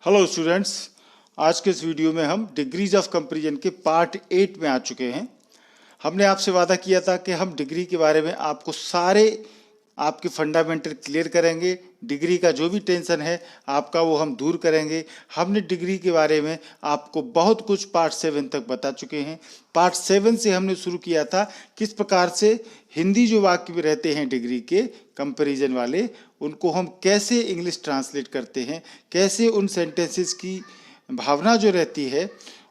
Hello students, आज के इस वीडियो में हम डिग्रीज ऑफ कंपैरिजन के पार्ट 8 में आ चुके हैं। हमने आपसे वादा किया था कि हम डिग्री के बारे में आपको सारे आपके फंडामेंटल क्लियर करेंगे। डिग्री का जो भी टेंशन है आपका वो हम दूर करेंगे। हमने डिग्री के बारे में आपको बहुत कुछ पार्ट 7 तक बता चुके हैं। पार्ट 7 से हमने शुरू किया था किस प्रकार से हिंदी जो वाक्य में रहते हैं डिग्री के कंपैरिजन वाले, उनको हम कैसे इंग्लिश ट्रांसलेट करते हैं, कैसे उन सेंटेंसेस की भावना जो रहती है,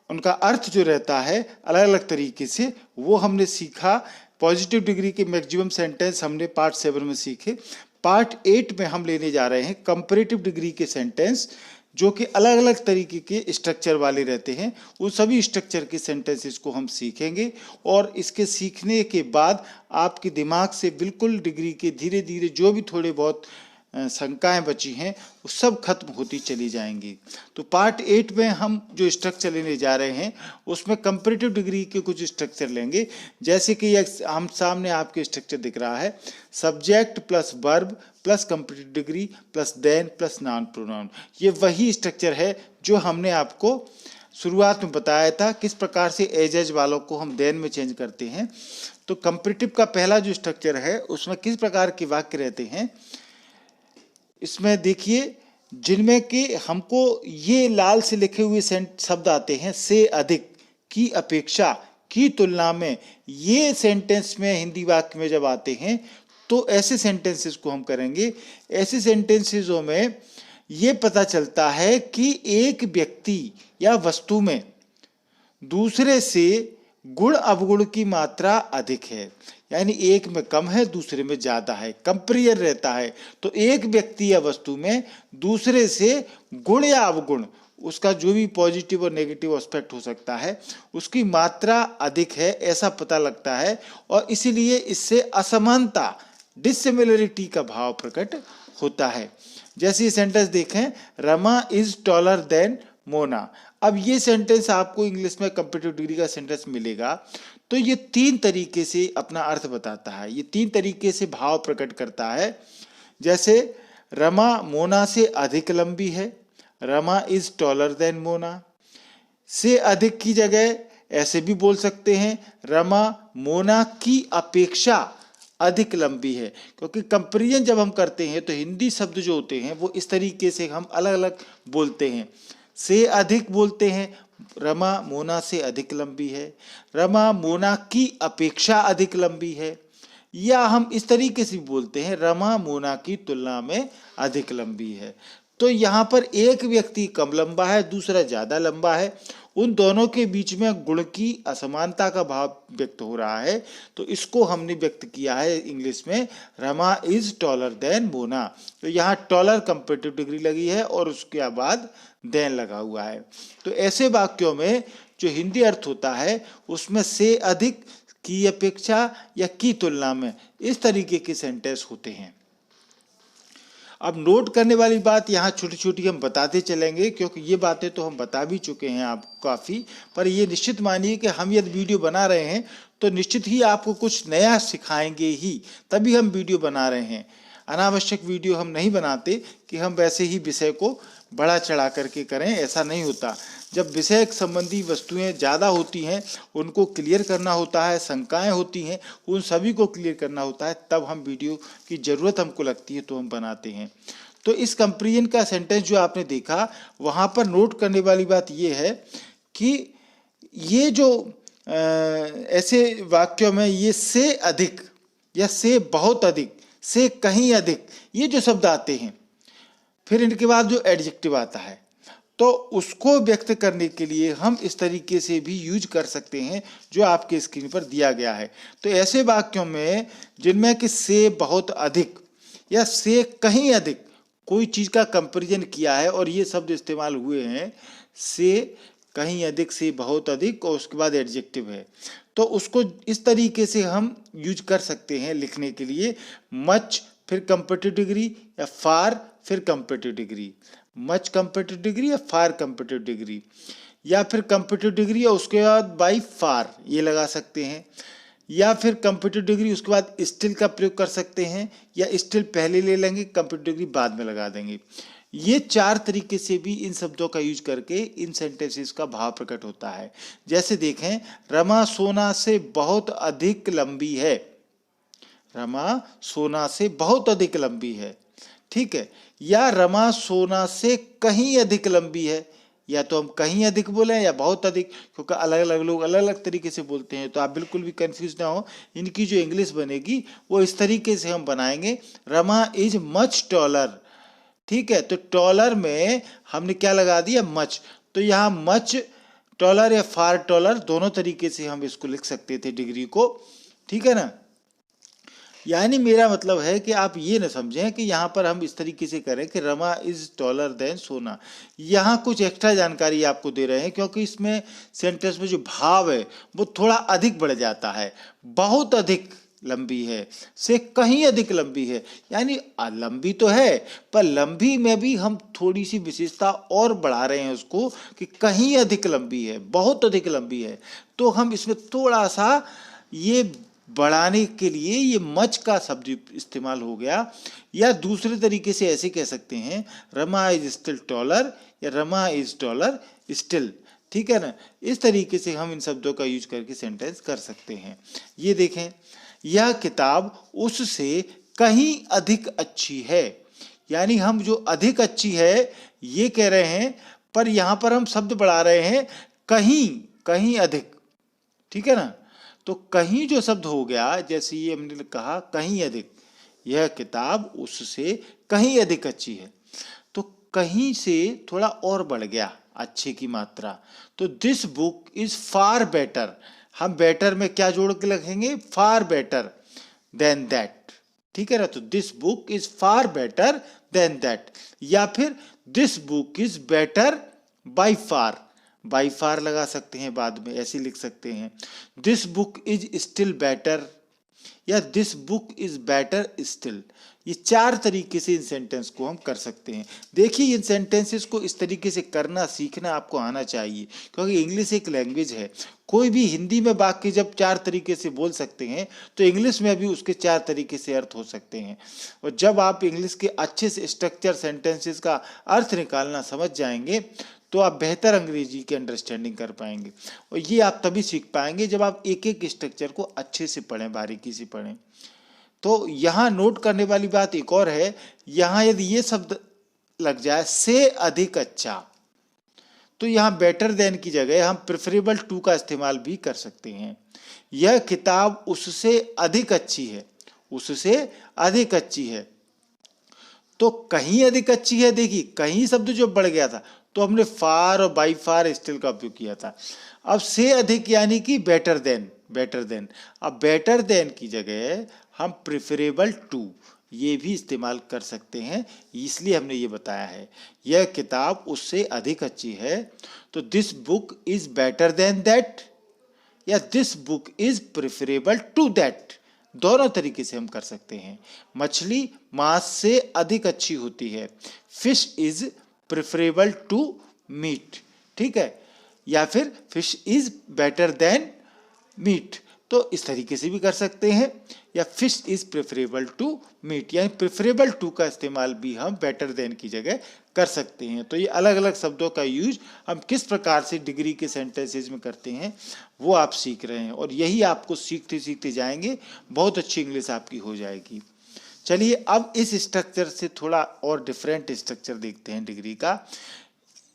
उनका अर्थ जो रहता है अलग अलग तरीके से, वो हमने सीखा। पॉजिटिव डिग्री के मैक्सिमम सेंटेंस हमने पार्ट 7 में सीखे। पार्ट 8 में हम लेने जा रहे हैं कंपैरेटिव डिग्री के सेंटेंस, जो कि अलग अलग तरीके के स्ट्रक्चर वाले रहते हैं। उन सभी स्ट्रक्चर के सेंटेंसेस को हम सीखेंगे और इसके सीखने के बाद आपके दिमाग से बिल्कुल डिग्री के धीरे धीरे जो भी थोड़े बहुत शंकाएं बची हैं वो सब खत्म होती चली जाएंगी। तो पार्ट 8 में हम जो स्ट्रक्चर लेने जा रहे हैं उसमें कंपैरेटिव डिग्री के कुछ स्ट्रक्चर लेंगे। जैसे कि हम सामने आपके स्ट्रक्चर दिख रहा है, subject plus verb plus comparative degree plus than plus noun pronoun. ये वही स्ट्रक्चर है जो हमने आपको शुरुआत में बताया था, किस प्रकार से एज वालों को हम देन में चेंज करते हैं। तो कंपैरेटिव का पहला जो स्ट्रक्चर है उसमें किस प्रकार के वाक्य रहते हैं, इसमें देखिए, जिनमें कि हमको ये लाल से लिखे हुए शब्द आते हैं, से अधिक, की अपेक्षा, की तुलना में। ये सेंटेंस में हिंदी वाक्य में जब आते हैं तो ऐसे सेंटेंसेस को हम करेंगे। ऐसे सेंटेंसेसों में ये पता चलता है कि एक व्यक्ति या वस्तु में दूसरे से गुण अवगुण की मात्रा अधिक है, यानी एक में कम है दूसरे में ज्यादा है, कंपेरियर रहता है। तो एक व्यक्ति या वस्तु में दूसरे से गुण या अवगुण, उसका जो भी पॉजिटिव और नेगेटिव एस्पेक्ट हो सकता है, उसकी मात्रा अधिक है, ऐसा पता लगता है। और इसीलिए इससे असमानता, डिसिमिलरिटी का भाव प्रकट होता है। जैसे ये सेंटेंस देखें, Rama is taller than Mona. अब ये सेंटेंस आपको इंग्लिश में कंपैरेटिव डिग्री का सेंटेंस मिलेगा तो ये 3 तरीके से अपना अर्थ बताता है, ये 3 तरीके से भाव प्रकट करता है। जैसे रमा मोना से अधिक लंबी है, Rama is taller than Mona. से अधिक की जगह ऐसे भी बोल सकते हैं, रमा मोना की अपेक्षा अधिक लंबी है। क्योंकि कंपैरिजन जब हम करते हैं तो हिंदी शब्द जो होते हैं वो इस तरीके से हम अलग अलग बोलते हैं। से अधिक बोलते हैं, रमा मोना से अधिक लंबी है, रमा मोना की अपेक्षा अधिक लंबी है, या हम इस तरीके से बोलते हैं, रमा मोना की तुलना में अधिक लंबी है। तो यहाँ पर एक व्यक्ति कम लंबा है, दूसरा ज़्यादा लंबा है, उन दोनों के बीच में गुण की असमानता का भाव व्यक्त हो रहा है। तो इसको हमने व्यक्त किया है इंग्लिश में, Rama is taller than Mona. तो यहाँ टॉलर कंपैरेटिव डिग्री लगी है और उसके बाद देन लगा हुआ है। तो ऐसे वाक्यों में जो हिंदी अर्थ होता है उसमें से अधिक, की अपेक्षा या की तुलना में, इस तरीके के सेंटेंस होते हैं। अब नोट करने वाली बात यहाँ छोटी छोटी हम बताते चलेंगे, क्योंकि ये बातें तो हम बता भी चुके हैं आपको काफ़ी। पर ये निश्चित मानिए कि हम यदि वीडियो बना रहे हैं तो निश्चित ही आपको कुछ नया सिखाएंगे ही, तभी हम वीडियो बना रहे हैं। अनावश्यक वीडियो हम नहीं बनाते कि हम वैसे ही विषय को बढ़ा चढ़ा करके करें, ऐसा नहीं होता। जब विषय संबंधी वस्तुएं ज़्यादा होती हैं, उनको क्लियर करना होता है, शंकाएं होती हैं, उन सभी को क्लियर करना होता है, तब हम वीडियो की ज़रूरत हमको लगती है तो हम बनाते हैं। तो इस कंपैरिजन का सेंटेंस जो आपने देखा, वहाँ पर नोट करने वाली बात ये है कि ये जो ऐसे वाक्यों में ये से अधिक या से बहुत अधिक, से कहीं अधिक, ये जो शब्द आते हैं, फिर इनके बाद जो एडजेक्टिव आता है, तो उसको व्यक्त करने के लिए हम इस तरीके से भी यूज कर सकते हैं जो आपके स्क्रीन पर दिया गया है। तो ऐसे वाक्यों में जिनमें कि से बहुत अधिक या से कहीं अधिक कोई चीज़ का कंपैरिजन किया है और ये शब्द इस्तेमाल हुए हैं, से कहीं अधिक, से बहुत अधिक, और उसके बाद एडजेक्टिव है, तो उसको इस तरीके से हम यूज कर सकते हैं लिखने के लिए। मच फिर कंपैरेटिव डिग्री, या फार फिर comparative degree, much comparative degree या फार कंपैरेटिव डिग्री, या फिर कंपैरेटिव डिग्री और उसके बाद बाई फार ये लगा सकते हैं, या फिर कंपैरेटिव डिग्री उसके बाद स्टिल का प्रयोग कर सकते हैं, या स्टिल पहले ले लेंगे कंपैरेटिव डिग्री बाद में लगा देंगे। ये 4 तरीके से भी इन शब्दों का यूज करके इन सेंटेंसेस का भाव प्रकट होता है। जैसे देखें, रमा सोना से बहुत अधिक लंबी है। रमा सोना से बहुत अधिक लंबी है, ठीक है। या रमा सोना से कहीं अधिक लंबी है। या तो हम कहीं अधिक बोले या बहुत अधिक, क्योंकि अलग अलग लोग अलग अलग तरीके से बोलते हैं, तो आप बिल्कुल भी कंफ्यूज ना हो। इनकी जो इंग्लिश बनेगी वो इस तरीके से हम बनाएंगे, रमा इज मच टॉलर, ठीक है। तो टॉलर में हमने क्या लगा दिया, मच। तो यहाँ मच टॉलर या फार टॉलर दोनों तरीके से हम इसको लिख सकते थे डिग्री को, ठीक है ना। यानी मेरा मतलब है कि आप ये न समझें कि यहाँ पर हम इस तरीके से करें कि रमा इज टॉलर देन सोना। यहाँ कुछ एक्स्ट्रा जानकारी आपको दे रहे हैं, क्योंकि इसमें सेंटेंस में जो भाव है वो थोड़ा अधिक बढ़ जाता है। बहुत अधिक लंबी है से कहीं अधिक लंबी है, यानी लंबी तो है पर लंबी में भी हम थोड़ी सी विशेषता और बढ़ा रहे हैं उसको कि कहीं अधिक लंबी है, बहुत अधिक लंबी है। तो हम इसमें थोड़ा सा ये बढ़ाने के लिए ये मच का शब्द इस्तेमाल हो गया। या दूसरे तरीके से ऐसे कह सकते हैं, रमा इज स्टिल टॉलर या रमा इज टॉलर स्टिल, ठीक है ना। इस तरीके से हम इन शब्दों का यूज करके सेंटेंस कर सकते हैं। ये देखें, यह किताब उससे कहीं अधिक अच्छी है। यानी हम जो अधिक अच्छी है ये कह रहे हैं, पर यहाँ पर हम शब्द बढ़ा रहे हैं कहीं, कहीं अधिक, ठीक है ना। तो कहीं जो शब्द हो गया, जैसे ये हमने कहा कहीं अधिक, यह किताब उससे कहीं अधिक अच्छी है। तो कहीं से थोड़ा और बढ़ गया अच्छे की मात्रा। तो this book is far better, हम बेटर में क्या जोड़ के लिखेंगे, फार बेटर देन दैट, ठीक है ना। तो this book is far better than that. या फिर this book is better by far, by far लगा सकते हैं बाद में, ऐसे लिख सकते हैं। This book is still better या this book is better still. ये 4 तरीके से इन सेंटेंस को हम कर सकते हैं। देखिए, इन सेंटेंसेस को इस तरीके से करना सीखना आपको आना चाहिए, क्योंकि इंग्लिश एक लैंग्वेज है। कोई भी हिंदी में वाक्य जब 4 तरीके से बोल सकते हैं तो इंग्लिश में भी उसके 4 तरीके से अर्थ हो सकते हैं। और जब आप इंग्लिश के अच्छे से स्ट्रक्चर सेंटेंसेस का अर्थ निकालना समझ जाएंगे तो आप बेहतर अंग्रेजी की अंडरस्टैंडिंग कर पाएंगे। और ये आप तभी सीख पाएंगे जब आप एक एक स्ट्रक्चर को अच्छे से पढ़ें, बारीकी से पढ़ें। तो यहाँ नोट करने वाली बात एक और है, यहाँ यदि ये शब्द लग जाए से अधिक अच्छा, तो यहाँ बेटर देन की जगह हम प्रेफरेबल टू का इस्तेमाल भी कर सकते हैं। यह किताब उससे अधिक अच्छी है, उससे अधिक अच्छी है। तो कहीं अधिक अच्छी है, देखिए कहीं शब्द जो बढ़ गया था तो हमने फार और बाई फार स्टिल का उपयोग किया था। अब से अधिक यानी कि बेटर देन, बेटर देन। अब बेटर देन की जगह हम प्रेफरेबल टू ये भी इस्तेमाल कर सकते हैं, इसलिए हमने ये बताया है। यह किताब उससे अधिक अच्छी है, तो this book is better than that या this book is preferable to that, दोनों तरीके से हम कर सकते हैं। मछली मांस से अधिक अच्छी होती है, fish is preferable to meat, ठीक है। या फिर fish is better than meat, तो इस तरीके से भी कर सकते हैं। या fish is preferable to meat, यानी प्रेफरेबल टू का इस्तेमाल भी हम बेटर देन की जगह कर सकते हैं। तो ये अलग अलग शब्दों का यूज हम किस प्रकार से डिग्री के सेंटेंसेज में करते हैं वो आप सीख रहे हैं, और यही आपको सीखते सीखते जाएंगे, बहुत अच्छी इंग्लिश आपकी हो जाएगी। चलिए अब इस स्ट्रक्चर से थोड़ा और डिफरेंट स्ट्रक्चर देखते हैं डिग्री का।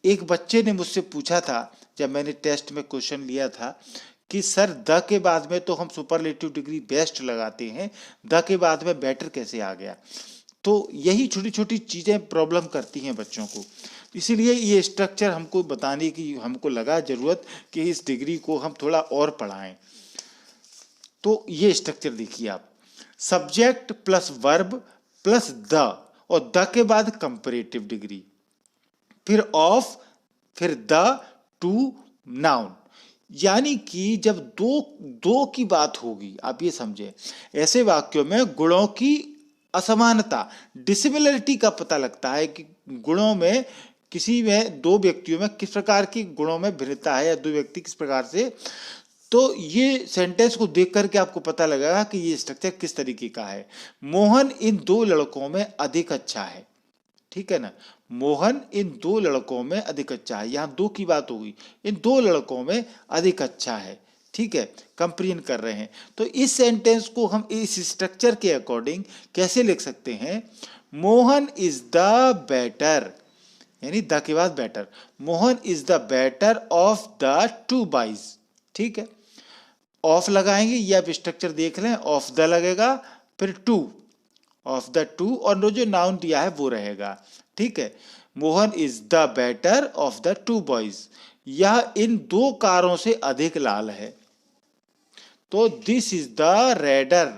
एक बच्चे ने मुझसे पूछा था जब मैंने टेस्ट में क्वेश्चन लिया था कि सर द के बाद में तो हम सुपरलेटिव डिग्री बेस्ट लगाते हैं, द के बाद में बेटर कैसे आ गया। तो यही छोटी छोटी चीज़ें प्रॉब्लम करती हैं बच्चों को, इसीलिए ये स्ट्रक्चर हमको बताने की हमको लगा ज़रूरत कि इस डिग्री को हम थोड़ा और पढ़ाएं। तो ये स्ट्रक्चर देखिए आप, subject plus verb plus the, और द के बाद कंपैरेटिव डिग्री, फिर ऑफ, फिर द, टू, नाउन। यानी कि जब दो की बात होगी, आप ये समझे, ऐसे वाक्यों में गुणों की असमानता, डिसिमिलरिटी का पता लगता है कि गुणों में किसी में दो व्यक्तियों में किस प्रकार की गुणों में भिन्नता है, या दो व्यक्ति किस प्रकार से। तो ये सेंटेंस को देख करके आपको पता लगेगा कि ये स्ट्रक्चर किस तरीके का है। मोहन इन दो लड़कों में अधिक अच्छा है, ठीक है ना। मोहन इन दो लड़कों में अधिक अच्छा है, यहाँ दो की बात होगी, इन दो लड़कों में अधिक अच्छा है, ठीक है, कंपेरिजन कर रहे हैं। तो इस सेंटेंस को हम इस स्ट्रक्चर के अकॉर्डिंग कैसे लिख सकते हैं, मोहन इज द बेटर, यानी द के बाद better, Mohan is the better of the to boys, ठीक है। ऑफ लगाएंगे, ये आप स्ट्रक्चर देख लें, ऑफ द लगेगा, फिर टू, ऑफ द टू, और जो नाउन दिया है वो रहेगा, ठीक है। Mohan is the better of the to boys, यह इन दो कारों से अधिक लाल है। तो this is the raider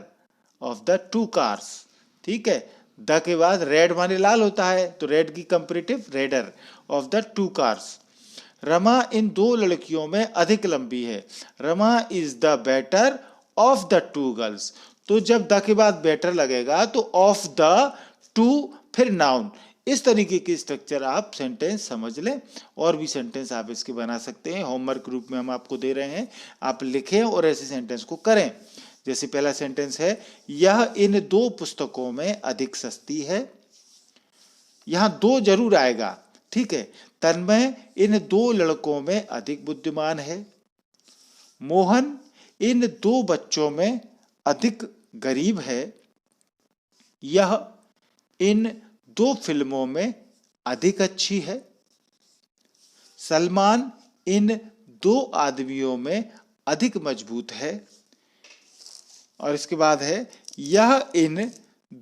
of the two cars, ठीक है। द के बाद रेड माने लाल होता है, तो रेड की comparative redder of the two cars. Rama इन दो लड़कियों में अधिक लंबी है, Rama is the better of the two girls. तो जब द के बाद बेटर लगेगा तो ऑफ द टू, फिर नाउन। इस तरीके की स्ट्रक्चर आप सेंटेंस समझ लें, और भी सेंटेंस आप इसके बना सकते हैं, होमवर्क ग्रुप में हम आपको दे रहे हैं, आप लिखें और ऐसे सेंटेंस को करें। जैसे पहला सेंटेंस है, यह इन दो पुस्तकों में अधिक सस्ती है, यहां दो जरूर आएगा, ठीक है। तन्मय इन दो लड़कों में अधिक बुद्धिमान है, मोहन इन दो बच्चों में अधिक गरीब है, यह इन दो फिल्मों में अधिक अच्छी है, सलमान इन दो आदमियों में अधिक मजबूत है, और इसके बाद है, यह इन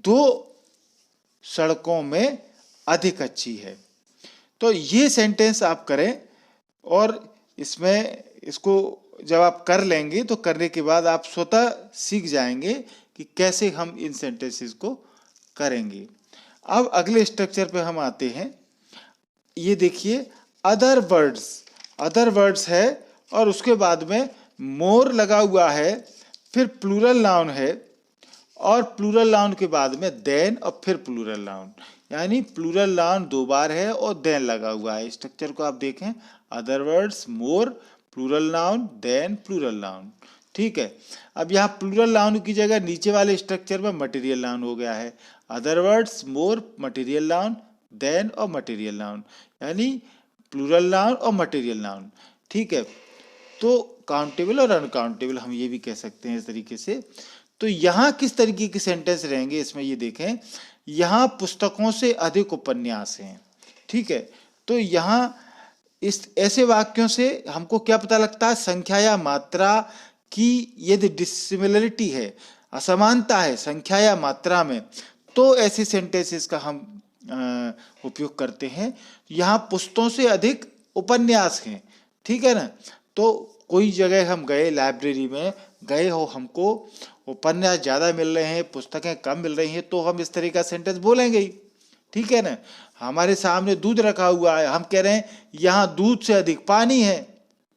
दो सड़कों में अधिक अच्छी है। तो ये सेंटेंस आप करें, और इसमें इसको जब आप कर लेंगे तो करने के बाद आप स्वतः सीख जाएंगे कि कैसे हम इन सेंटेंसेस को करेंगे। अब अगले स्ट्रक्चर पे हम आते हैं। ये देखिए, अदर वर्ड्स है, और उसके बाद में मोर लगा हुआ है, फिर प्लूरल नाउन है, और प्लूरल नाउन के बाद में देन, और फिर प्लूरल नाउन, यानी प्लूरल नाउन दो बार है और देन लगा हुआ है। स्ट्रक्चर को आप देखें, other words, more, plural noun, than plural noun, ठीक है। अब यहाँ प्लूरल नाउन की जगह नीचे वाले स्ट्रक्चर में मटेरियल नाउन हो गया है, अदर वर्ड्स, मोर, मटेरियल नाउन, देन और मटेरियल नाउन, यानी प्लूरल नाउन और मटेरियल नाउन, ठीक है। तो काउंटेबल और अनकाउंटेबल हम ये भी कह सकते हैं इस तरीके से। तो यहाँ किस तरीके के सेंटेंस रहेंगे, इसमें ये देखें, यहाँ पुस्तकों से अधिक उपन्यास हैं, ठीक है। तो यहाँ इस ऐसे वाक्यों से हमको क्या पता लगता है, संख्या या मात्रा की यदि डिसिमिलरिटी है, असमानता है संख्या या मात्रा में, तो ऐसे सेंटेंसेस का हम उपयोग करते हैं। यहाँ पुस्तकों से अधिक उपन्यास हैं, ठीक है ना। तो कोई जगह हम गए, लाइब्रेरी में गए हो, हमको उपन्यास ज़्यादा मिल रहे हैं, पुस्तकें कम मिल रही हैं, तो हम इस तरह का सेंटेंस बोलेंगे ही, ठीक है ना। हमारे सामने दूध रखा हुआ है, हम कह रहे हैं यहाँ दूध से अधिक पानी है,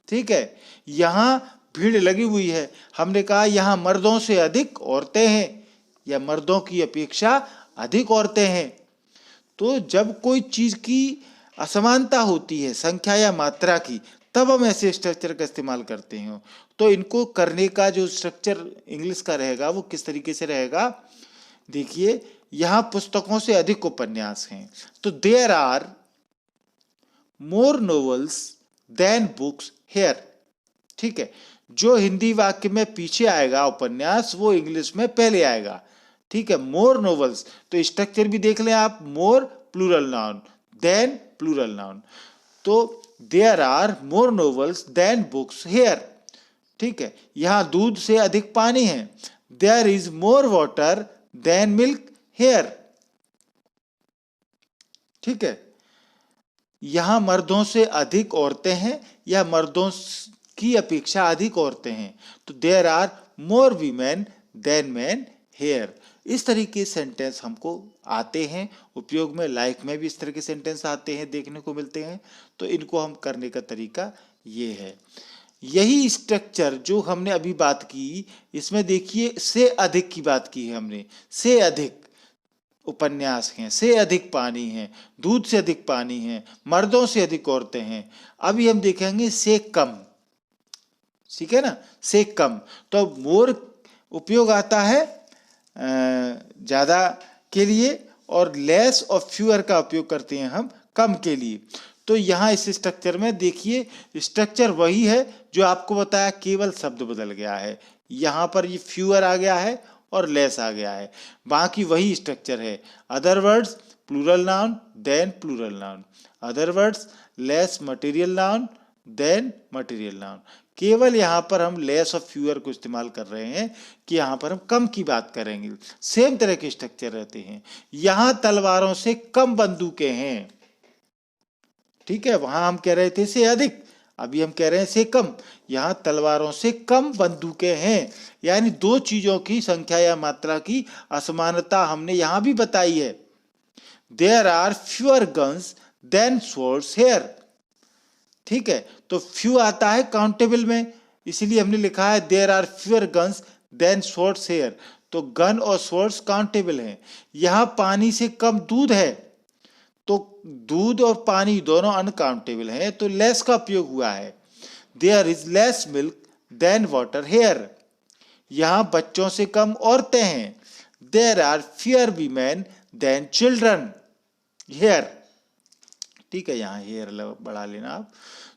ठीक है। यहाँ भीड़ लगी हुई है, हमने कहा यहाँ मर्दों से अधिक औरतें हैं, या मर्दों की अपेक्षा अधिक औरतें हैं। तो जब कोई चीज़ की असमानता होती है संख्या या मात्रा की, तब हम ऐसे स्ट्रक्चर का इस्तेमाल करते हैं। तो इनको करने का जो स्ट्रक्चर इंग्लिश का रहेगा वो किस तरीके से रहेगा, देखिए, यहाँ पुस्तकों से अधिक उपन्यास हैं, तो there are more novels than books here, ठीक है। जो हिंदी वाक्य में पीछे आएगा उपन्यास, वो इंग्लिश में पहले आएगा, ठीक है। मोर नॉवेल्स, तो स्ट्रक्चर भी देख लें आप, more plural noun, than plural noun, तो there are more novels than books here, ठीक है। यहाँ दूध से अधिक पानी है, there is more water than milk here, ठीक है। यहाँ मर्दों से अधिक औरतें हैं, या मर्दों की अपेक्षा अधिक औरतें हैं, तो there are more women than man here. इस तरह के सेंटेंस हमको आते हैं उपयोग में, लाइफ में भी इस तरह के सेंटेंस आते हैं, देखने को मिलते हैं। तो इनको हम करने का तरीका ये है। यही स्ट्रक्चर जो हमने अभी बात की, इसमें देखिए से अधिक की बात की है हमने, से अधिक उपन्यास हैं, से अधिक पानी है, दूध से अधिक पानी है, मर्दों से अधिक औरतें हैं। अभी हम देखेंगे से कम, ठीक है ना, से कम। तो मोर उपयोग आता है ज़्यादा के लिए, और लेस और फ्यूअर का उपयोग करते हैं हम कम के लिए। तो यहाँ इस स्ट्रक्चर में देखिए, स्ट्रक्चर वही है जो आपको बताया, केवल शब्द बदल गया है। यहाँ पर ये फ्यूअर आ गया है और लेस आ गया है, बाकी वही स्ट्रक्चर है। Other words plural noun than plural noun, other words less material noun than material noun. केवल यहाँ पर हम लेस और फ्यूअर को इस्तेमाल कर रहे हैं कि यहाँ पर हम कम की बात करेंगे। सेम तरह के स्ट्रक्चर रहते हैं। यहाँ तलवारों से कम बंदूकें हैं, ठीक है, वहां हम कह रहे थे से अधिक, अभी हम कह रहे हैं से कम। यहाँ तलवारों से कम बंदूकें हैं, यानी दो चीजों की संख्या या मात्रा की असमानता हमने यहाँ भी बताई है। There are fewer guns than swords here, ठीक है, तो फ्यू आता है काउंटेबल में, इसलिए हमने लिखा है there are fewer guns than swords here, तो गन और स्वॉर्ड्स काउंटेबल हैं। यहाँ पानी से कम दूध है, तो दूध और पानी दोनों अनकाउंटेबल हैं, तो लेस का उपयोग हुआ है। There is less milk than water here, यहाँ बच्चों से कम औरतें हैं। There are fewer women than children here, ठीक है, यहाँ हेयर बढ़ा लेना आप।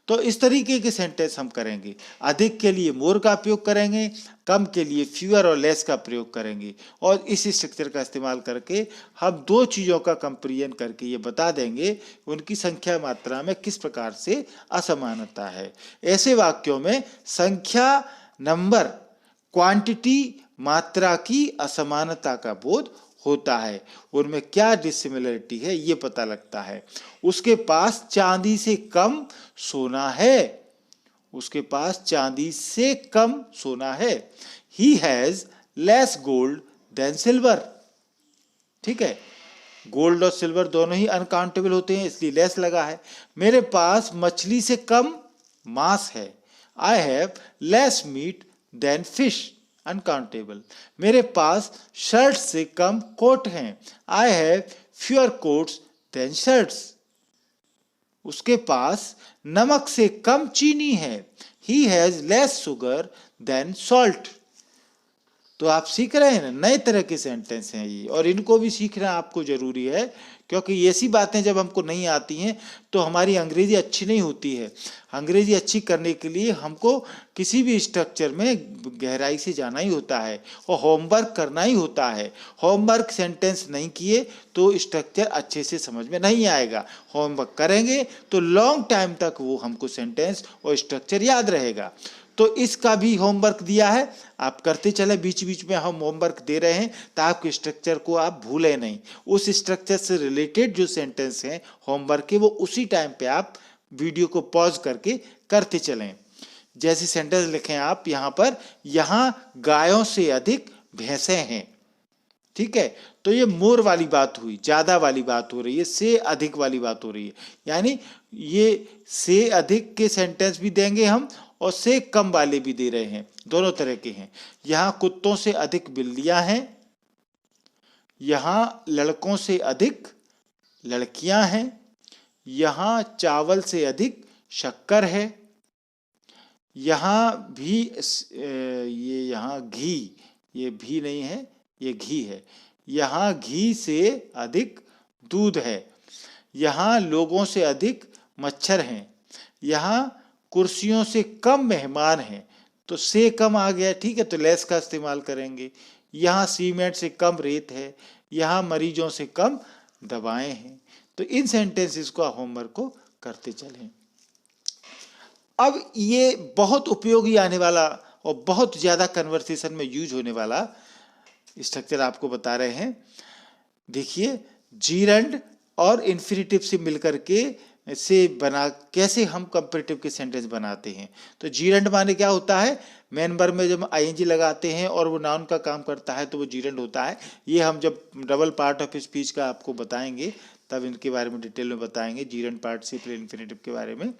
तो इस तरीके के सेंटेंस हम करेंगे। अधिक के लिए मोर का उपयोग करेंगे, कम के लिए फ्यूअर और लेस का प्रयोग करेंगे, और इस स्ट्रक्चर का इस्तेमाल करके हम दो चीज़ों का कंपेरिजन करके ये बता देंगे उनकी संख्या मात्रा में किस प्रकार से असमानता है। ऐसे वाक्यों में संख्या, नंबर, क्वांटिटी, मात्रा की असमानता का बोध होता है, उनमें क्या डिसिमिलरिटी है ये पता लगता है। उसके पास चांदी से कम सोना है, उसके पास चांदी से कम सोना है। He has less gold than silver, ठीक है, गोल्ड और सिल्वर दोनों ही अनकाउंटेबल होते हैं, इसलिए लेस लगा है। मेरे पास मछली से कम मांस है। I have less meat than fish, uncountable. मेरे पास शर्ट से कम कोट हैं। I have fewer coats than shirts. उसके पास नमक से कम चीनी है। He has less sugar than salt. तो आप सीख रहे हैं ना, नए तरह के सेंटेंस हैं ये, और इनको भी सीखना आपको जरूरी है, क्योंकि ऐसी बातें जब हमको नहीं आती हैं तो हमारी अंग्रेजी अच्छी नहीं होती है। अंग्रेजी अच्छी करने के लिए हमको किसी भी स्ट्रक्चर में गहराई से जाना ही होता है और होमवर्क करना ही होता है। होमवर्क सेंटेंस नहीं किए तो स्ट्रक्चर अच्छे से समझ में नहीं आएगा। होमवर्क करेंगे तो लॉन्ग टाइम तक वो हमको सेंटेंस और स्ट्रक्चर याद रहेगा। तो इसका भी होमवर्क दिया है, आप करते चले, बीच बीच में हम होमवर्क दे रहे हैं ताकि स्ट्रक्चर को आप भूलें नहीं। उस स्ट्रक्चर से रिलेटेड जो सेंटेंस हैं होमवर्क के, वो उसी टाइम पे आप वीडियो को पॉज करके करते चलें। जैसे सेंटेंस लिखें आप यहाँ पर, यहाँ गायों से अधिक भैंसें हैं, ठीक है, तो ये मोर वाली बात हुई, ज्यादा वाली बात हो रही है, से अधिक वाली बात हो रही है, यानी ये से अधिक के सेंटेंस भी देंगे हम और से कम वाले भी दे रहे हैं, दोनों तरह के हैं। यहाँ कुत्तों से अधिक बिल्लियां हैं, यहाँ लड़कों से अधिक लड़कियां हैं, यहाँ चावल से अधिक शक्कर है, यहाँ भी ये यहाँ घी, ये भी नहीं है, ये घी है, यहाँ घी से अधिक दूध है, यहाँ लोगों से अधिक मच्छर हैं, यहाँ कुर्सियों से कम मेहमान हैं, तो से कम आ गया, ठीक है, तो लेस का इस्तेमाल करेंगे। यहाँ सीमेंट से कम रेत है, यहाँ मरीजों से कम दवाएं हैं। तो इन सेंटेंसेस को होमवर्क को करते चलें। अब ये बहुत उपयोगी आने वाला और बहुत ज्यादा कन्वर्सेशन में यूज होने वाला स्ट्रक्चर आपको बता रहे हैं। देखिए, जीरंड और इन्फिनिटिव से मिलकर के से बना कैसे हम कंपेरेटिव के सेंटेंस बनाते हैं। तो जीरंड माने क्या होता है, मेन वर्ब में जब आईएनजी लगाते हैं और वो नाउन का काम करता है तो वो जीरंड होता है। ये हम जब डबल पार्ट ऑफ स्पीच का आपको बताएंगे तब इनके बारे में डिटेल में बताएंगे, जीरंड पार्टिसिपल इन्फिनिटिव के बारे में।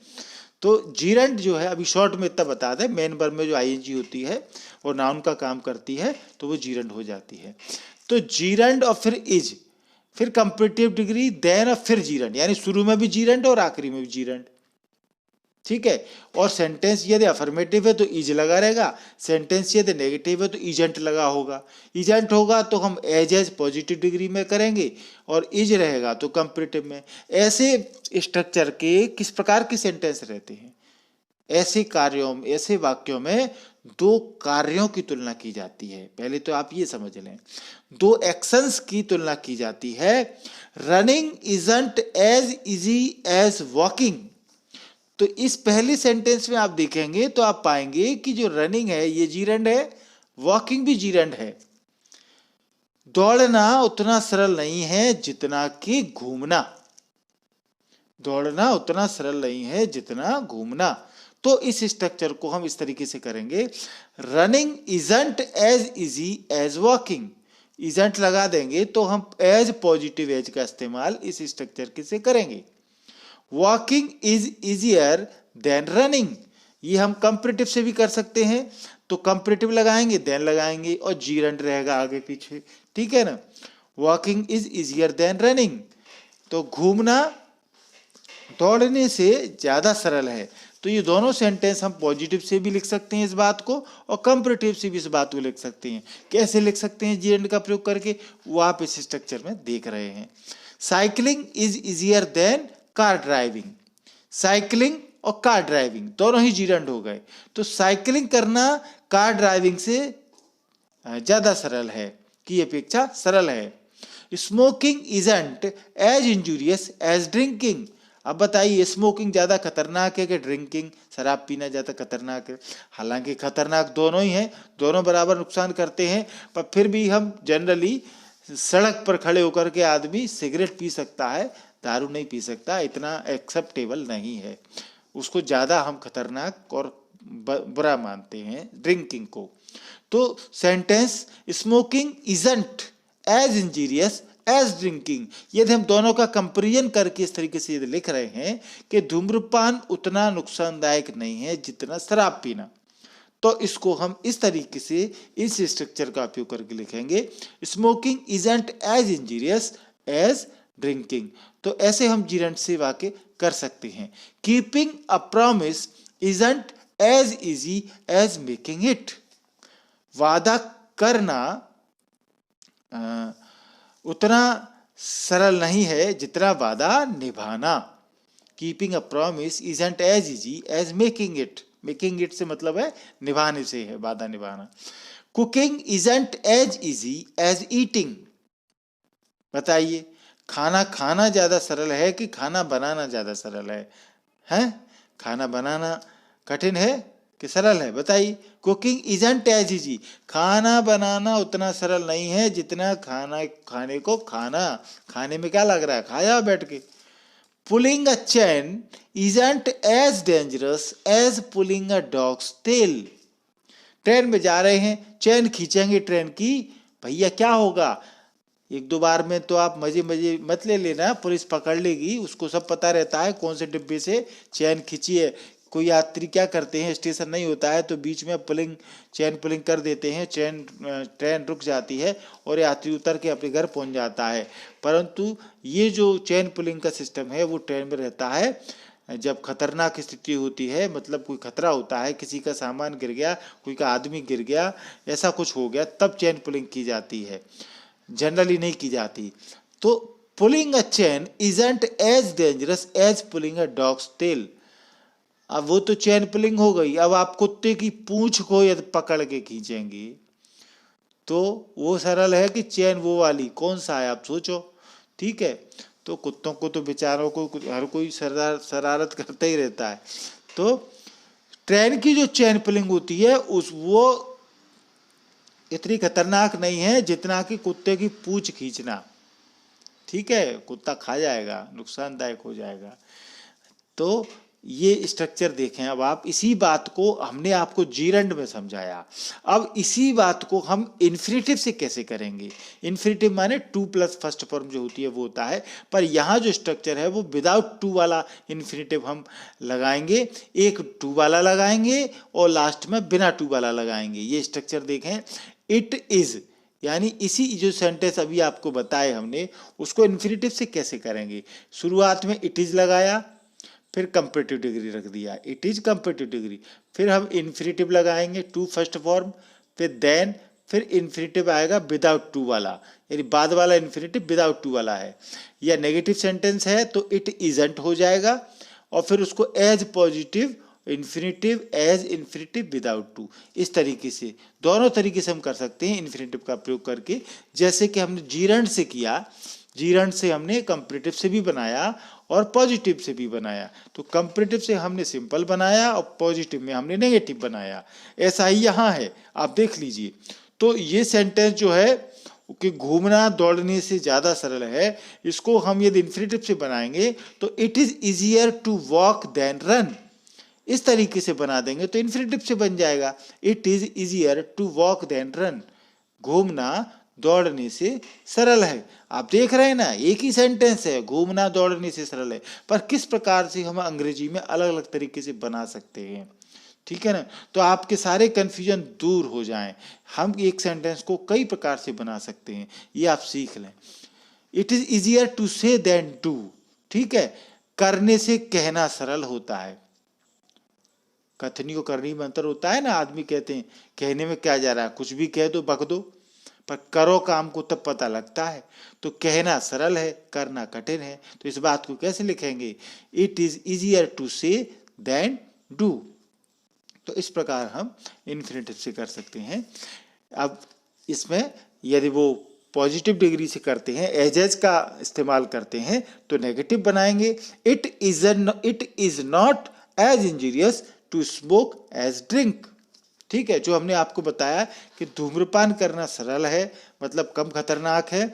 तो जीरंड जो है अभी शॉर्ट में इतना बता दें, मेन वर्ब में जो आईएनजी होती है और नाउन का काम करती है तो वो जीरंड हो जाती है। तो जीरंड और फिर इज, फिर कंपेरेटिव डिग्री, देन और फिर जीरंड, यानी शुरू में भी जीरंड और आखिरी में भी जीरंड, ठीक है। और सेंटेंस यदि अफर्मेटिव है तो इज लगा रहेगा, सेंटेंस यदि नेगेटिव है तो इजेंट लगा होगा। इजेंट होगा तो हम एज पॉजिटिव डिग्री में करेंगे और इज रहेगा तो कंपेरेटिव में। ऐसे स्ट्रक्चर के किस प्रकार के सेंटेंस रहते हैं? ऐसे कार्यों, ऐसे वाक्यों में दो कार्यों की तुलना की जाती है। पहले तो आप ये समझ लें, दो एक्शंस की तुलना की जाती है। Running isn't as easy as walking. तो इस पहले सेंटेंस में आप देखेंगे तो आप पाएंगे कि जो रनिंग है ये जीरंड है, वॉकिंग भी जीरंड है। दौड़ना उतना सरल नहीं है जितना कि घूमना। दौड़ना उतना सरल नहीं है जितना घूमना। तो इस स्ट्रक्चर को हम इस तरीके से करेंगे, running isn't as easy as walking. Isn't लगा देंगे तो हम एज पॉजिटिव एज का इस्तेमाल इस स्ट्रक्चर के से करेंगे। Walking is easier than running, ये हम कंपेरेटिव से भी कर सकते हैं। तो कंपेरेटिव लगाएंगे, देन लगाएंगे और जीरंड रहेगा आगे पीछे, ठीक है ना। Walking is easier than running, तो घूमना दौड़ने से ज्यादा सरल है। तो ये दोनों सेंटेंस हम पॉजिटिव से भी लिख सकते हैं इस बात को, और कंपेरेटिव से भी इस बात को लिख सकते हैं। कैसे लिख सकते हैं जीरंड का प्रयोग करके, वो आप इस स्ट्रक्चर में देख रहे हैं। Cycling is easier than car driving. Cycling और कार ड्राइविंग दोनों ही जीरंड हो गए। तो साइकिलिंग करना कार ड्राइविंग से ज्यादा सरल है, की अपेक्षा सरल है। Smoking isn't as injurious as drinking. अब बताइए, स्मोकिंग ज्यादा खतरनाक है कि ड्रिंकिंग, शराब पीना ज्यादा खतरनाक है? हालांकि खतरनाक दोनों ही हैं, दोनों बराबर नुकसान करते हैं, पर फिर भी हम जनरली सड़क पर खड़े होकर के आदमी सिगरेट पी सकता है, दारू नहीं पी सकता, इतना एक्सेप्टेबल नहीं है। उसको ज्यादा हम खतरनाक और बुरा मानते हैं ड्रिंकिंग को। तो sentence smoking isn't as injurious as drinking, यदि हम दोनों का कंपेरिजन करके इस तरीके से यदि लिख रहे हैं कि धूम्रपान उतना नुकसानदायक नहीं है जितना शराब पीना, तो इसको हम इस तरीके से इस स्ट्रक्चर का उपयोग करके लिखेंगे, smoking isn't as injurious as drinking. तो ऐसे हम जीरंड से वाक्य कर सकते हैं। Keeping a promise isn't as easy as making it. वादा करना उतना सरल नहीं है जितना वादा निभाना। Keeping a promise isn't as easy as making it. Making it से मतलब है निभाने से है, वादा निभाना। Cooking isn't as easy as eating. बताइए, खाना खाना ज्यादा सरल है कि खाना बनाना ज्यादा सरल है? हैं? खाना बनाना कठिन है कि सरल है? बताइए। कुकिंग इजंट एज इजी, खाना बनाना उतना सरल नहीं है जितना खाने को खाने में क्या लग रहा है, खाया बैठ के। Pulling a chain isn't as dangerous as pulling a dog's tail. Train में जा रहे हैं, चेन खींचेंगे ट्रेन की, भैया क्या होगा, एक दो बार में तो आप मजे मत ले लेना, पुलिस पकड़ लेगी, उसको सब पता रहता है कौन से डिब्बे से चेन खींची है। कोई यात्री क्या करते हैं, स्टेशन नहीं होता है तो बीच में चेन पुलिंग कर देते हैं, ट्रेन रुक जाती है और यात्री उतर के अपने घर पहुंच जाता है। परंतु ये जो चेन पुलिंग का सिस्टम है वो ट्रेन में रहता है जब खतरनाक स्थिति होती है, मतलब कोई खतरा होता है, किसी का सामान गिर गया, कोई का आदमी गिर गया, ऐसा कुछ हो गया, तब चेन पुलिंग की जाती है, जनरली नहीं की जाती। तो pulling a chain isn't as dangerous as pulling a dog's tail. अब वो तो चेन पुलिंग हो गई, अब आप कुत्ते की पूंछ को यदि पकड़ के खींचेंगे तो वो सरल है कि चेन वो वाली, कौन सा है आप सोचो, ठीक है। तो कुत्तों को तो बेचारों को हर कोई शरारत करता ही रहता है। तो ट्रेन की जो चेन पुलिंग होती है वो इतनी खतरनाक नहीं है जितना कि कुत्ते की पूंछ खींचना, ठीक है, कुत्ता खा जाएगा, नुकसानदायक हो जाएगा। तो ये स्ट्रक्चर देखें। अब आप इसी बात को हमने आपको जीरंड में समझाया, अब इसी बात को हम इन्फिनेटिव से कैसे करेंगे। इन्फिनेटिव माने टू प्लस फर्स्ट फॉर्म जो होती है वो होता है, पर यहाँ जो स्ट्रक्चर है वो विदाउट टू वाला इन्फिनेटिव हम लगाएंगे, एक टू वाला लगाएंगे और लास्ट में बिना टू वाला लगाएंगे। ये स्ट्रक्चर देखें, इट इज, यानी इसी जो सेंटेंस अभी आपको बताए हमने उसको इन्फिनेटिव से कैसे करेंगे। शुरुआत में इट इज लगाया, फिर कंपेरेटिव डिग्री रख दिया, इट इज कंपेरेटिव डिग्री। फिर हम इन्फिनेटिव लगाएंगे टू फर्स्ट फॉर्म, फिर देन फिर इन्फिनेटिव आएगा विदाउट टू वाला, यानी बाद वाला इन्फिनेटिव विदाउट टू वाला है। या नेगेटिव सेंटेंस है तो इट इजंट हो जाएगा, और फिर उसको as positive infinitive as infinitive without to, इस तरीके से दोनों तरीके से हम कर सकते हैं इन्फिनेटिव का प्रयोग करके। जैसे कि हमने जीरंड से किया, जीरंड से हमने कंपेरेटिव से भी बनाया और पॉजिटिव से भी बनाया। तो कंपेरेटिव से हमने सिंपल बनाया और पॉजिटिव में हमने नेगेटिव बनाया। ऐसा ही यहाँ है, आप देख लीजिए। तो ये सेंटेंस जो है कि घूमना दौड़ने से ज़्यादा सरल है, इसको हम यदि इन्फिनेटिव से बनाएंगे तो it is easier to walk than run, इस तरीके से बना देंगे तो इन्फिनेटिव से बन जाएगा it is easier to walk than run, घूमना दौड़ने से सरल है। आप देख रहे हैं ना, एक ही सेंटेंस है, घूमना दौड़ने से सरल है, पर किस प्रकार से हम अंग्रेजी में अलग अलग तरीके से बना सकते हैं, ठीक है ना। तो आपके सारे कन्फ्यूजन दूर हो जाएं, हम एक सेंटेंस को कई प्रकार से बना सकते हैं, ये आप सीख लें। इट इज इजियर टू से देन डू, ठीक है, करने से कहना सरल होता है। कथनी को करनी में अंतर होता है ना, आदमी कहते हैं कहने में क्या जा रहा है, कुछ भी कह दो बक दो, पर करो काम को तब पता लगता है। तो कहना सरल है, करना कठिन है, तो इस बात को कैसे लिखेंगे, इट इज इजियर टू से देन डू। तो इस प्रकार हम इन्फिनेटिव से कर सकते हैं। अब इसमें यदि वो पॉजिटिव डिग्री से करते हैं, एज का इस्तेमाल करते हैं, तो नेगेटिव बनाएंगे, it is not as injurious to smoke as drink, ठीक है। जो हमने आपको बताया कि धूम्रपान करना सरल है, मतलब कम खतरनाक है,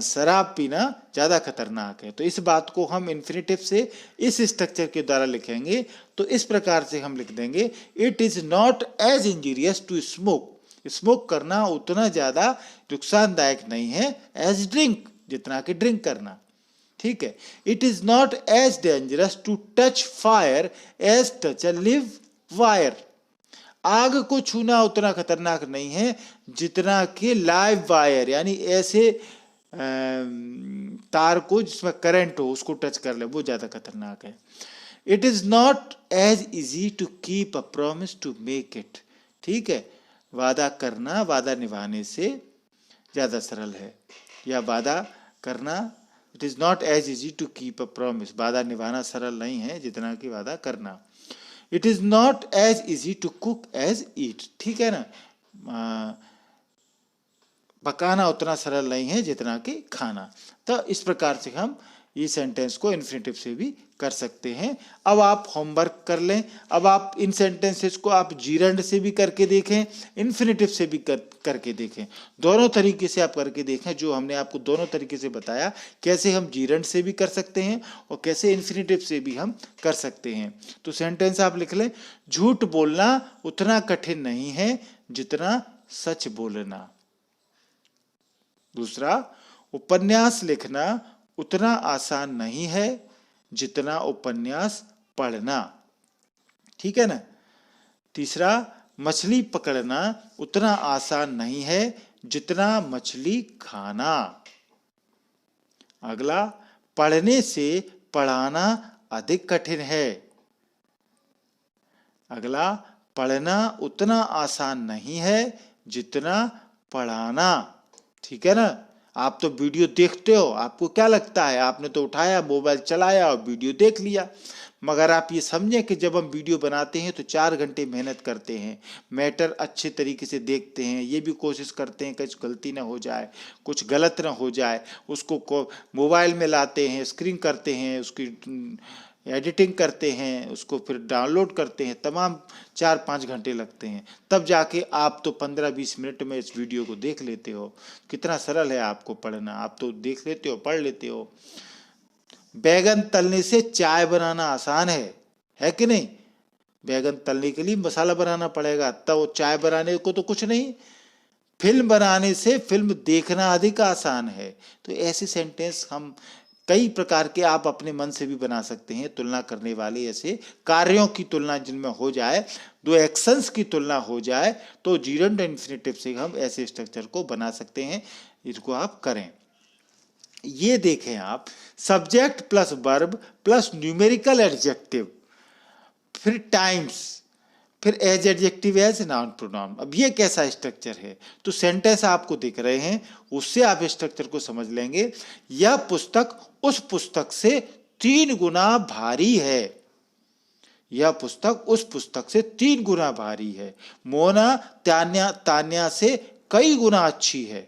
शराब पीना ज़्यादा खतरनाक है। तो इस बात को हम इन्फिनेटिव से इस स्ट्रक्चर के द्वारा लिखेंगे। तो इस प्रकार से हम लिख देंगे, it is not as injurious to smoke, smoke करना उतना ज़्यादा नुकसानदायक नहीं है एज ड्रिंक, जितना कि ड्रिंक करना, ठीक है। It is not as dangerous to touch fire as touch a live wire, आग को छूना उतना खतरनाक नहीं है जितना कि लाइव वायर, यानी ऐसे तार को जिसमें करंट हो उसको टच कर ले, वो ज़्यादा खतरनाक है। It is not as easy to keep a promise to make it, ठीक है, वादा करना वादा निभाने से ज़्यादा सरल है, या वादा करना, it is not as easy to keep a promise, वादा निभाना सरल नहीं है जितना कि वादा करना। It is not as easy to cook as eat, ठीक है ना, पकाना उतना सरल नहीं है जितना कि खाना। तो इस प्रकार से हम ये सेंटेंस को इन्फिनेटिव से भी कर सकते हैं। अब आप होमवर्क कर लें, अब आप इन सेंटेंसेस को आप जीरंड से भी करके देखें, इन्फिनेटिव से भी करके देखें, दोनों तरीके से आप करके देखें। जो हमने आपको दोनों तरीके से बताया, कैसे हम जीरंड से भी कर सकते हैं और कैसे इन्फिनेटिव से भी हम कर सकते हैं। तो सेंटेंस आप लिख लें, झूठ बोलना उतना कठिन नहीं है जितना सच बोलना। दूसरा, उपन्यास लिखना उतना आसान नहीं है जितना उपन्यास पढ़ना, ठीक है ना। तीसरा, मछली पकड़ना उतना आसान नहीं है जितना मछली खाना। अगला, पढ़ने से पढ़ाना अधिक कठिन है। अगला, पढ़ना उतना आसान नहीं है जितना पढ़ाना, ठीक है ना। आप तो वीडियो देखते हो, आपको क्या लगता है, आपने तो उठाया मोबाइल चलाया और वीडियो देख लिया, मगर आप ये समझें कि जब हम वीडियो बनाते हैं तो 4 घंटे मेहनत करते हैं, मैटर अच्छे तरीके से देखते हैं, ये भी कोशिश करते हैं कि कुछ गलती ना हो जाए, कुछ गलत ना हो जाए, उसको मोबाइल में लाते हैं, स्क्रीन करते हैं, उसकी एडिटिंग करते हैं, उसको फिर डाउनलोड करते हैं, तमाम 4-5 घंटे लगते हैं, तब जाके आप तो 15-20 मिनट में इस वीडियो को देख लेते हो। कितना सरल है आपको पढ़ना, आप तो देख लेते हो, पढ़ लेते हो। बैगन तलने से चाय बनाना आसान है कि नहीं। बैगन तलने के लिए मसाला बनाना पड़ेगा, तब वो चाय बनाने को तो कुछ नहीं। फिल्म बनाने से फिल्म देखना अधिक आसान है। तो ऐसे सेंटेंस हम कई प्रकार के आप अपने मन से भी बना सकते हैं, तुलना करने वाले ऐसे कार्यों की तुलना जिनमें हो जाए, दो एक्शंस की तुलना हो जाए, तो जीरंड इन्फिनेटिव से हम ऐसे स्ट्रक्चर को बना सकते हैं। इसको आप करें। ये देखें आप, subject plus verb plus numerical adjective, फिर टाइम्स, फिर as adjective as noun pronoun. अब ये कैसा स्ट्रक्चर है? तो सेंटेंस आपको दिख रहे हैं, उससे आप स्ट्रक्चर को समझ लेंगे। यह पुस्तक उस पुस्तक से 3 गुना भारी है। यह पुस्तक उस पुस्तक से 3 गुना भारी है। मोना तान्या से कई गुना अच्छी है।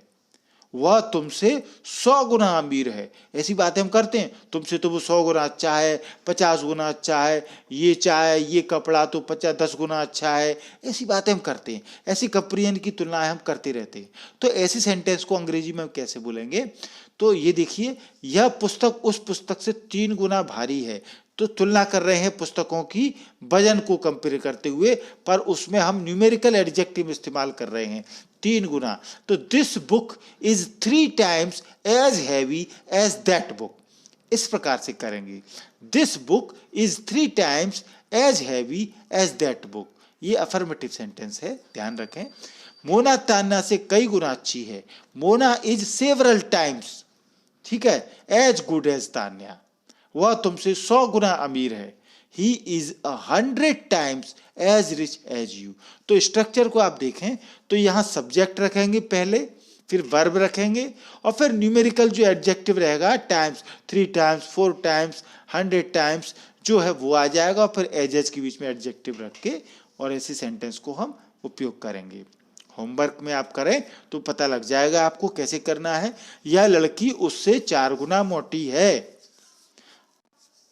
वह तुमसे 100 गुना अमीर है। ऐसी बातें हम करते हैं, तुमसे तो वो 100 गुना अच्छा है, 50 गुना अच्छा है, ये चाहे ये कपड़ा तो 10 गुना अच्छा है। ऐसी बातें हम करते हैं, ऐसी कंपेरिजन की तुलनाएं हम करते रहते हैं। तो ऐसी सेंटेंस को अंग्रेजी में हम कैसे बोलेंगे? तो ये देखिए, यह पुस्तक उस पुस्तक से 3 गुना भारी है। तो तुलना कर रहे हैं पुस्तकों की वजन को कंपेयर करते हुए, पर उसमें हम न्यूमेरिकल एडजेक्टिव इस्तेमाल कर रहे हैं, 3 गुना। तो this book is 3 times as heavy as that book. इस प्रकार से करेंगे, this book is 3 times as heavy as that book. ये अफर्मेटिव सेंटेंस है, ध्यान रखें। मोना तान्या से कई गुना अच्छी है। मोना इज सेवरल टाइम्स, ठीक है, एज गुड एज तान्या। वह तुमसे 100 गुना अमीर है। He is 100 times as rich as you। तो स्ट्रक्चर को आप देखें तो यहां सब्जेक्ट रखेंगे पहले, फिर वर्ब रखेंगे, और फिर न्यूमेरिकल जो एडजेक्टिव रहेगा, टाइम्स, 3 टाइम्स, 4 टाइम्स, 100 टाइम्स जो है वो आ जाएगा, और फिर एजेस के बीच में एडजेक्टिव रख के और ऐसी सेंटेंस को हम उपयोग करेंगे। होमवर्क में आप करें तो पता लग जाएगा आपको कैसे करना है। यह लड़की उससे 4 गुना मोटी है।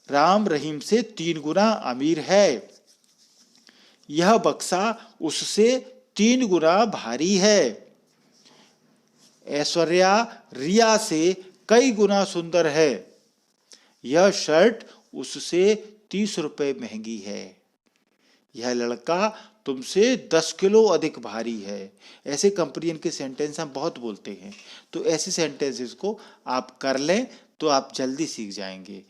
राम रहीम से 3 गुना अमीर है। यह बक्सा उससे 3 गुना भारी है। ऐश्वर्या रिया से कई गुना सुंदर है। यह शर्ट उससे 30 रुपए महंगी है। यह लड़का तुमसे 10 किलो अधिक भारी है। ऐसे कंपेरिजन के सेंटेंस हम बहुत बोलते हैं, तो ऐसे सेंटेंसेस को आप कर लें तो आप जल्दी सीख जाएंगे।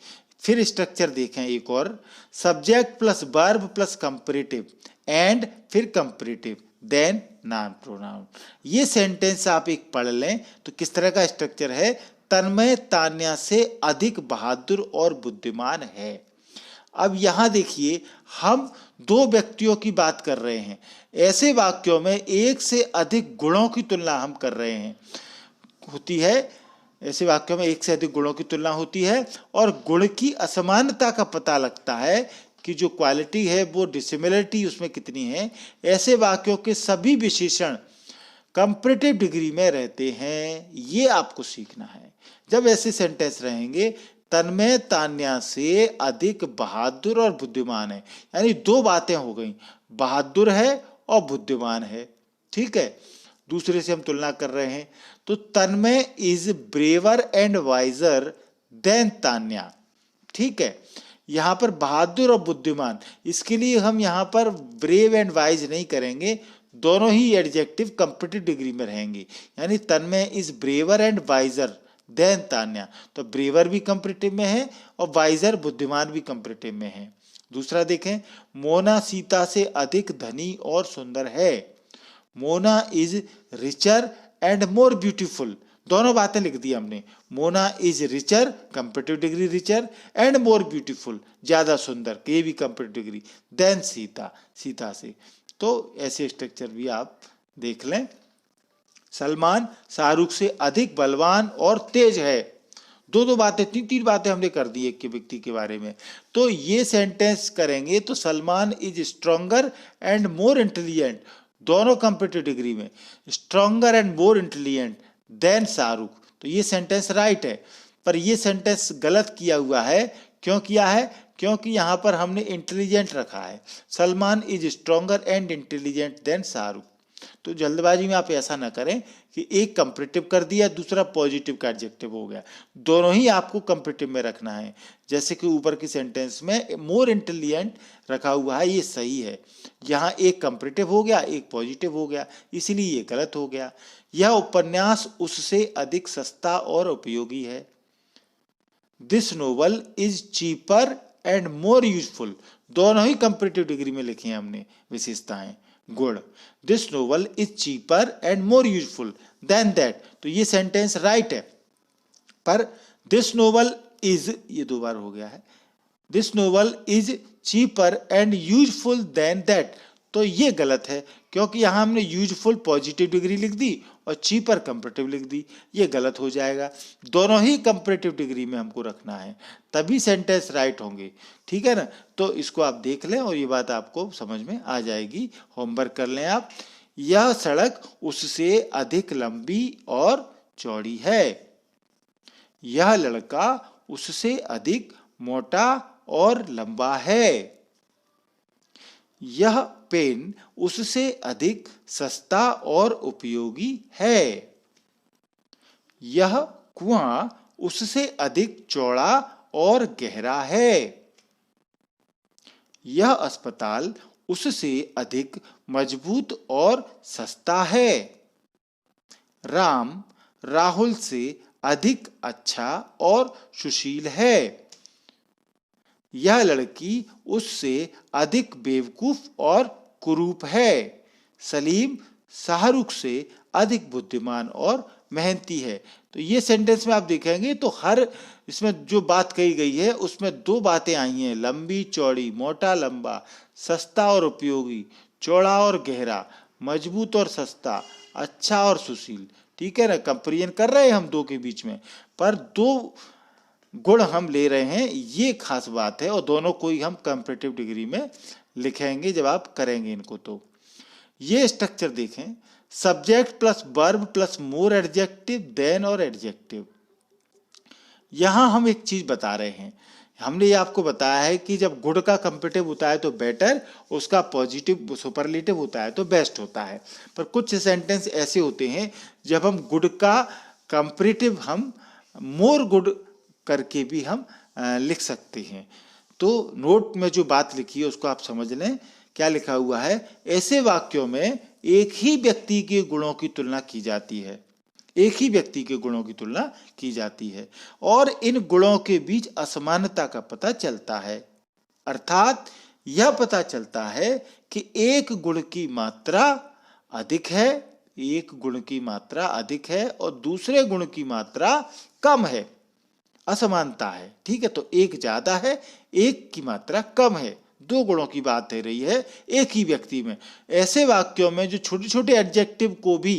फिर स्ट्रक्चर देखें एक और, subject plus verb plus comparative and फिर कंपैरेटिव देन नाउन प्रोनाउन। ये सेंटेंस आप एक पढ़ लें तो किस तरह का स्ट्रक्चर है। तन्मय तान्या से अधिक बहादुर और बुद्धिमान है। अब यहां देखिए, हम 2 व्यक्तियों की बात कर रहे हैं। ऐसे वाक्यों में एक से अधिक गुणों की तुलना हम कर रहे हैं, होती है। ऐसे वाक्यों में एक से अधिक गुणों की तुलना होती है और गुण की असमानता का पता लगता है कि जो क्वालिटी है वो डिसिमिलरिटी उसमें कितनी है। ऐसे वाक्यों के सभी विशेषण कंपैरेटिव डिग्री में रहते हैं, ये आपको सीखना है। जब ऐसे सेंटेंस रहेंगे, तन्मय तान्या से अधिक बहादुर और बुद्धिमान है, यानी 2 बातें हो गई, बहादुर है और बुद्धिमान है, ठीक है। दूसरे से हम तुलना कर रहे हैं, तो Tanmay is braver and wiser than Tanya, ठीक है। यहां पर बहादुर और बुद्धिमान, इसके लिए हम यहां पर ब्रेव एंड वाइज नहीं करेंगे, दोनों ही एडजेक्टिव कंपैरेटिव डिग्री में रहेंगे। यानी Tanmay is braver and wiser than Tanya, तो ब्रेवर भी कंपैरेटिव में है और वाइजर बुद्धिमान भी कंपैरेटिव में है। दूसरा देखें, मोना सीता से अधिक धनी और सुंदर है। Mona is richer and more beautiful, दोनों बातें लिख दी हमने। Mona is richer, comparative degree richer, and more beautiful, ज्यादा सुंदर, ये भी comparative degree, than Sita, Sita से। तो ऐसे स्ट्रक्चर भी आप देख लें। सलमान शाहरुख से अधिक बलवान और तेज है। 2 बातें, 3 बातें हमने कर दी एक के व्यक्ति के बारे में। तो ये सेंटेंस करेंगे तो Salman is stronger and more intelligent, दोनों कंपैरेटिव डिग्री में, stronger and more intelligent then Shahrukh. तो ये सेंटेंस राइट है, पर ये सेंटेंस गलत किया हुआ है। क्यों किया है? क्योंकि यहां पर हमने इंटेलिजेंट रखा है। Salman is stronger and intelligent then Shahrukh. तो जल्दबाजी में आप ऐसा ना करें कि एक कंपैरेटिव कर दिया, दूसरा पॉजिटिव का एडजेक्टिव हो गया। दोनों ही आपको कंपैरेटिव में रखना है। जैसे कि ऊपर की सेंटेंस में मोर इंटेलिजेंट रखा हुआ है, ये सही है। यहाँ एक कंपैरेटिव हो गया, एक पॉजिटिव हो गया, इसलिए ये गलत हो गया। यह उपन्यास उससे अधिक सस्ता और उपयोगी है। This novel is cheaper and more useful, दोनों ही कंपैरेटिव डिग्री में लिखी हैं हमने विशेषताएं, गुण। This novel is cheaper and more useful than that, तो ये सेंटेंस राइट है, पर दिस नोवेल इज, ये 2 बार हो गया है, this novel is cheaper and useful than that. तो ये गलत है, क्योंकि यहां हमने यूजफुल पॉजिटिव डिग्री लिख दी और चीपर कंपैरेटिव लिख दी, ये गलत हो जाएगा। दोनों ही कंपैरेटिव डिग्री में हमको रखना है, तभी सेंटेंस राइट होंगे, ठीक है ना। तो इसको आप देख लें और ये बात आपको समझ में आ जाएगी। होमवर्क कर लें आप। यह सड़क उससे अधिक लंबी और चौड़ी है। यह लड़का उससे अधिक मोटा और लंबा है। यह पेन उससे अधिक सस्ता और उपयोगी है। यह कुआं उससे अधिक चौड़ा और गहरा है। यह अस्पताल उससे अधिक मजबूत और सस्ता है। राम राहुल से अधिक अच्छा और सुशील है। यह लड़की उससे अधिक बेवकूफ और कुरूप है। सलीम शाहरुख से अधिक बुद्धिमान और मेहनती है। तो ये सेंटेंस में आप देखेंगे तो हर इसमें जो बात कही गई है उसमें 2 बातें आई हैं, लंबी चौड़ी, मोटा लंबा, सस्ता और उपयोगी, चौड़ा और गहरा, मजबूत और सस्ता, अच्छा और सुशील, ठीक है ना। कंपेरिजन कर रहे हैं हम 2 के बीच में, पर 2 गुण हम ले रहे हैं, ये खास बात है। और दोनों को ही हम कंपैरेटिव डिग्री में लिखेंगे जब आप करेंगे इनको। तो ये स्ट्रक्चर देखें, subject plus verb plus more adjective than और एडजेक्टिव। यहां हम एक चीज बता रहे हैं, हमने ये आपको बताया है कि जब गुड का कंपेरेटिव होता है तो बेटर, उसका पॉजिटिव सुपरलेटिव होता है तो बेस्ट होता है। पर कुछ सेंटेंस ऐसे होते हैं जब हम गुड का कंपेरेटिव हम मोर गुड करके भी हम लिख सकते हैं। तो नोट में जो बात लिखी है उसको आप समझ लें। क्या लिखा हुआ है, ऐसे वाक्यों में एक ही व्यक्ति के गुणों की तुलना की जाती है, एक ही व्यक्ति के गुणों की तुलना की जाती है और इन गुणों के बीच असमानता का पता चलता है। अर्थात यह पता चलता है कि एक गुण की मात्रा अधिक है, एक गुण की मात्रा अधिक है और दूसरे गुण की मात्रा कम है, असमानता है, ठीक है। तो एक ज्यादा है, एक की मात्रा कम है, 2 गुणों की बात हो रही है एक ही व्यक्ति में। ऐसे वाक्यों में जो छोटे छोटे एडजेक्टिव को भी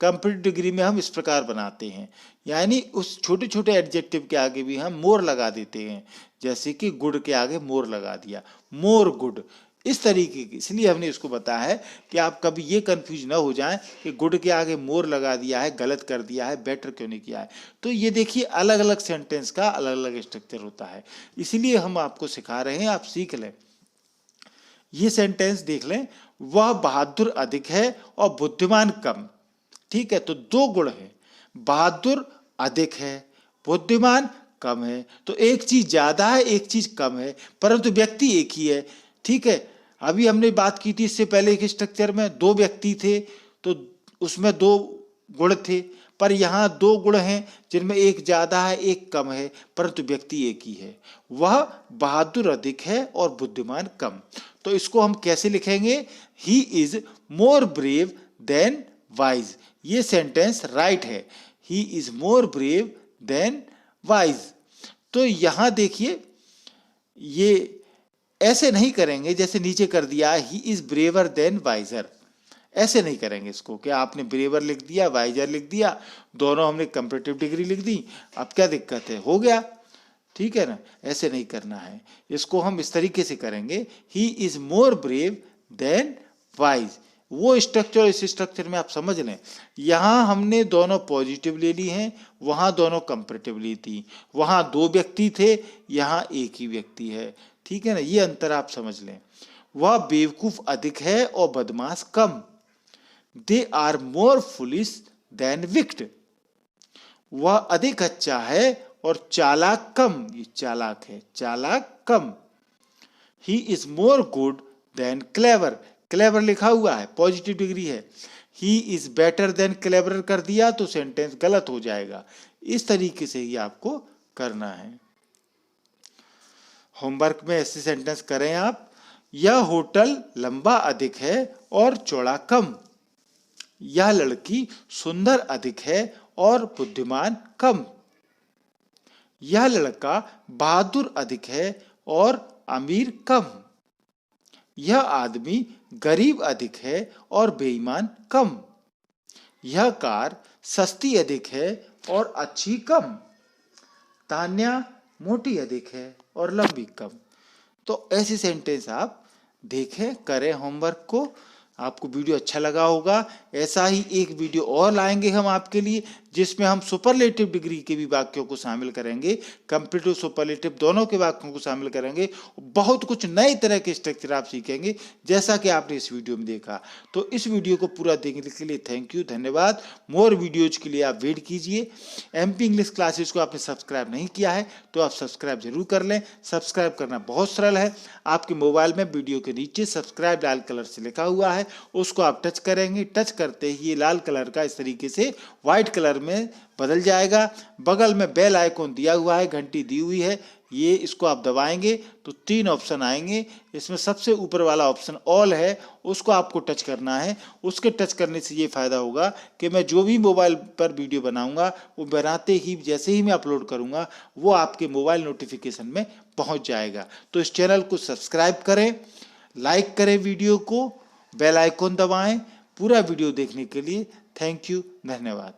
कंपैरेटिव डिग्री में हम इस प्रकार बनाते हैं, यानी उस छोटे छोटे एडजेक्टिव के आगे भी हम मोर लगा देते हैं, जैसे कि गुड के आगे मोर लगा दिया, मोर गुड, इस तरीके की। इसलिए हमने इसको बताया है कि आप कभी ये कंफ्यूज ना हो जाएं कि गुड के आगे मोर लगा दिया है, गलत कर दिया है, बेटर क्यों नहीं किया है। तो ये देखिए अलग अलग सेंटेंस का अलग अलग स्ट्रक्चर होता है, इसीलिए हम आपको सिखा रहे हैं, आप सीख लें। ये सेंटेंस देख लें, वह बहादुर अधिक है और बुद्धिमान कम, ठीक है। तो 2 गुण है, बहादुर अधिक है, बुद्धिमान कम है। तो एक चीज ज्यादा है, एक चीज कम है, परंतु व्यक्ति एक ही है, ठीक है। अभी हमने बात की थी इससे पहले के स्ट्रक्चर में 2 व्यक्ति थे तो उसमें 2 गुण थे, पर यहाँ 2 गुण हैं जिनमें एक ज्यादा है एक कम है, परंतु व्यक्ति एक ही है। वह बहादुर अधिक है और बुद्धिमान कम। तो इसको हम कैसे लिखेंगे, he is more brave than wise. ये सेंटेंस राइट है, he is more brave than wise. तो यहां देखिए ये ऐसे नहीं करेंगे जैसे नीचे कर दिया, he is braver than wiser, ऐसे नहीं करेंगे इसको कि आपने ब्रेवर लिख दिया वाइजर लिख दिया, दोनों हमने कंपैरेटिव डिग्री लिख दी, अब क्या दिक्कत है, हो गया, ठीक है ना। ऐसे नहीं करना है, इसको हम इस तरीके से करेंगे, he is more brave than wise. वो स्ट्रक्चर, इस स्ट्रक्चर में आप समझ लें, यहां हमने दोनों पॉजिटिव ले ली हैं, वहां दोनों कंपैरेटिव ली थी, वहां 2 व्यक्ति थे, यहां एक ही व्यक्ति है, ठीक है ना। ये अंतर आप समझ लें। वह बेवकूफ अधिक है और बदमाश कम, they are more foolish than wicked. वह अधिक अच्छा है और चालाक कम, ये चालाक है, चालाक कम। He is more good than clever, clever लिखा हुआ है, पॉजिटिव डिग्री है, he is better than clever कर दिया तो सेंटेंस गलत हो जाएगा। इस तरीके से ही आपको करना है। होमवर्क में ऐसे सेंटेंस करें आप, यह होटल लंबा अधिक है और चौड़ा कम। यह लड़की सुंदर अधिक है और बुद्धिमान कम। यह लड़का बहादुर अधिक है और अमीर कम। यह आदमी गरीब अधिक है और बेईमान कम। यह कार सस्ती अधिक है और अच्छी कम। तान्या मोटी अधिक है और लंबी कम। तो ऐसी सेंटेंस आप देखें, करें होमवर्क को। आपको वीडियो अच्छा लगा होगा। ऐसा ही एक वीडियो और लाएंगे हम आपके लिए, जिसमें हम सुपरलेटिव डिग्री के भी वाक्यों को शामिल करेंगे, कंपैरेटिव सुपरलेटिव दोनों के वाक्यों को शामिल करेंगे। बहुत कुछ नए तरह के स्ट्रक्चर आप सीखेंगे, जैसा कि आपने इस वीडियो में देखा। तो इस वीडियो को पूरा देखने के लिए थैंक यू, धन्यवाद। मोर वीडियोज के लिए आप वेट कीजिए। MP इंग्लिश क्लासेस को आपने सब्सक्राइब नहीं किया है तो आप सब्सक्राइब जरूर कर लें। सब्सक्राइब करना बहुत सरल है। आपके मोबाइल में वीडियो के नीचे सब्सक्राइब लाल कलर से लिखा हुआ है, उसको आप टच करेंगे। टच करते ही ये लाल कलर का इस तरीके से व्हाइट कलर में बदल जाएगा। बगल में बेल आइकॉन दिया हुआ है, घंटी दी हुई है, ये इसको आप दबाएंगे तो 3 ऑप्शन आएंगे। इसमें सबसे ऊपर वाला ऑप्शन ऑल है, उसको आपको टच करना है। उसके टच करने से ये फायदा होगा कि मैं जो भी मोबाइल पर वीडियो बनाऊंगा वो बनाते ही जैसे ही मैं अपलोड करूंगा वो आपके मोबाइल नोटिफिकेशन में पहुंच जाएगा। तो इस चैनल को सब्सक्राइब करें, लाइक करें वीडियो को, बेल आइकॉन दबाएं। पूरा वीडियो देखने के लिए थैंक यू, धन्यवाद।